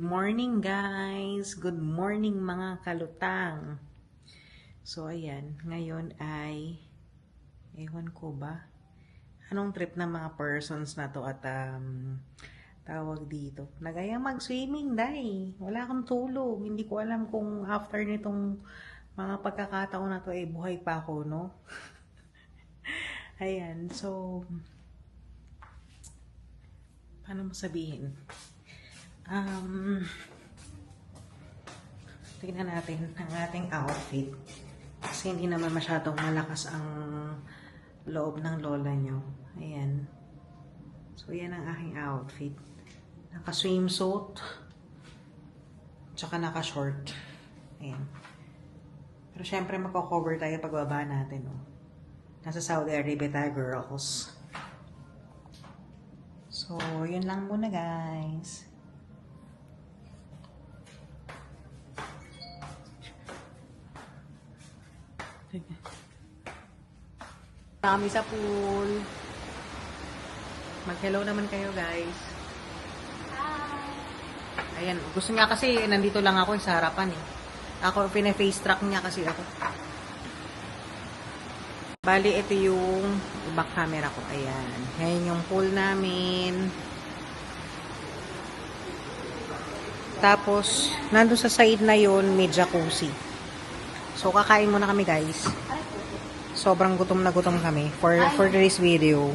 morning guys! Good morning mga kalutang! So ayan, ngayon ay, ewan ko ba, anong trip ng mga persons na to at tawag dito. Nagayang mag-swimming dahil wala akong tulog. Hindi ko alam kung after nitong mga pagkakataon na to buhay pa ako, no? Ayan, so, paano mo sabihin? Tingnan natin ang ating outfit. Kasi hindi naman masyadong malakas ang loob ng lola nyo. Ayan. So, yan ang aking outfit. Naka-swimsuit. Tsaka naka-short. Ayan. Pero syempre, magko-cover tayo pagbaba natin. Oh. Nasa Saudi Arabia tayo, girls. So, yun lang muna, guys. Kami sa pool. Mag-hello naman kayo, guys. Hi. Ayan, gusto niya kasi nandito lang ako sa harapan eh. Ako, pina-face track niya kasi ako. Bali, ito yung back camera ko. Ayan. Ngayon yung pool namin. Tapos, nandun sa side na yun, may jacuzzi. So, kakain muna kami, guys. Sobrang gutom na gutom kami for today's video.